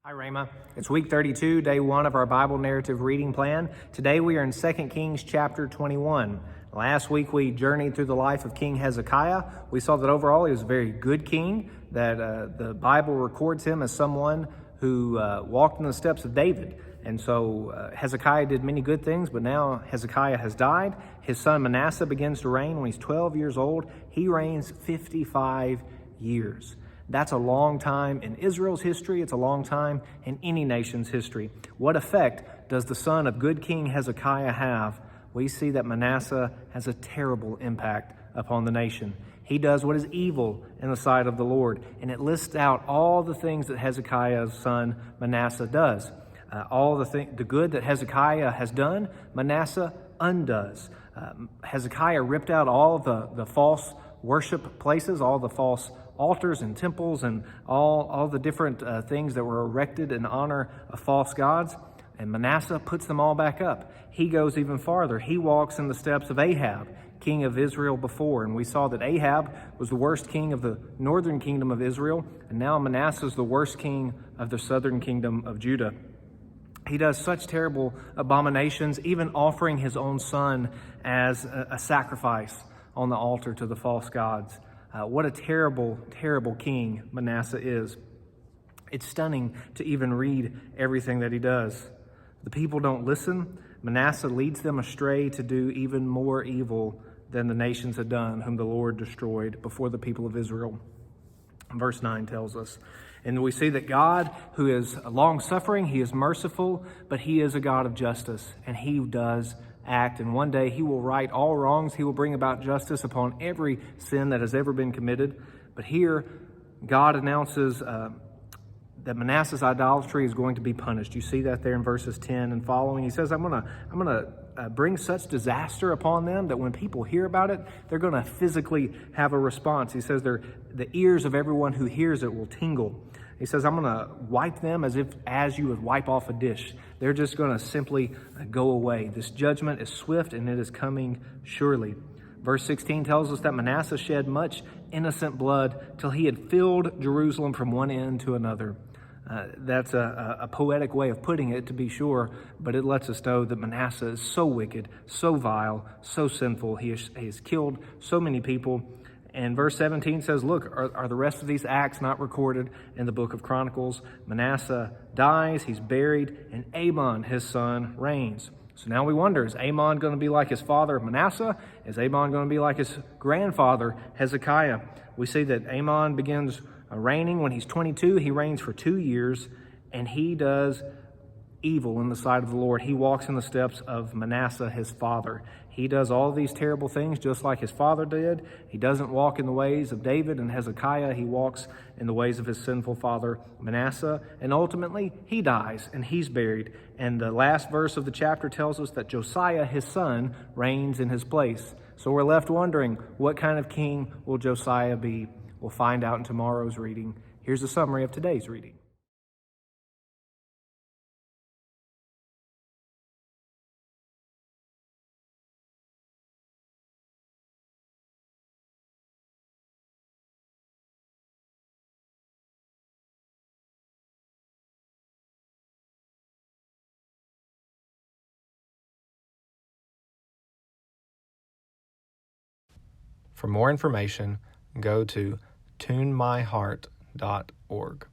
Hi, Rhema. It's week 32, day 1 of our Bible narrative reading plan. Today we are in 2 Kings chapter 21. Last week we journeyed through the life of King Hezekiah. We saw that overall he was a very good king, that the Bible records him as someone who walked in the steps of David. And so Hezekiah did many good things, but now Hezekiah has died. His son Manasseh begins to reign when he's 12 years old. He reigns 55 years. That's a long time in Israel's history. It's a long time in any nation's history. What effect does the son of good King Hezekiah have? We see that Manasseh has a terrible impact upon the nation. He does what is evil in the sight of the Lord, and it lists out all the things that Hezekiah's son Manasseh does. All the good that Hezekiah has done, Manasseh undoes. Hezekiah ripped out all the false worship places, all the false altars and temples and all the different things that were erected in honor of false gods. And Manasseh puts them all back up. He goes even farther. He walks in the steps of Ahab, king of Israel before. And we saw that Ahab was the worst king of the northern kingdom of Israel. And now Manasseh is the worst king of the southern kingdom of Judah. He does such terrible abominations, even offering his own son as a sacrifice on the altar to the false gods. What a terrible, terrible king Manasseh is. It's stunning to even read everything that he does. The people don't listen. Manasseh leads them astray to do even more evil than the nations had done, whom the Lord destroyed before the people of Israel. Verse 9 tells us, and we see that God, who is long-suffering, he is merciful, but he is a God of justice, and he does act, and one day he will right all wrongs. He will bring about justice upon every sin that has ever been committed. But here, God announces that Manasseh's idolatry is going to be punished. You see that there in verses 10 and following. He says, I'm going to bring such disaster upon them that when people hear about it, they're going to physically have a response. He says the ears of everyone who hears it will tingle. He says, I'm going to wipe them as you would wipe off a dish. They're just going to simply go away. This judgment is swift and it is coming surely. Verse 16 tells us that Manasseh shed much innocent blood till he had filled Jerusalem from one end to another. That's a poetic way of putting it, to be sure, but it lets us know that Manasseh is so wicked, so vile, so sinful. He has killed so many people. And verse 17 says, look, are the rest of these acts not recorded in the book of Chronicles? Manasseh dies, he's buried, and Amon, his son, reigns. So now we wonder, is Amon going to be like his father Manasseh? Is Amon going to be like his grandfather Hezekiah? We see that Amon begins reigning when he's 22. He reigns for 2 years, and he does evil in the sight of the Lord. He walks in the steps of Manasseh, his father. He does all these terrible things just like his father did. He doesn't walk in the ways of David and Hezekiah. He walks in the ways of his sinful father Manasseh. And ultimately, he dies and he's buried. And the last verse of the chapter tells us that Josiah, his son, reigns in his place. So we're left wondering, what kind of king will Josiah be? We'll find out in tomorrow's reading. Here's a summary of today's reading. For more information, go to tunemyheart.org.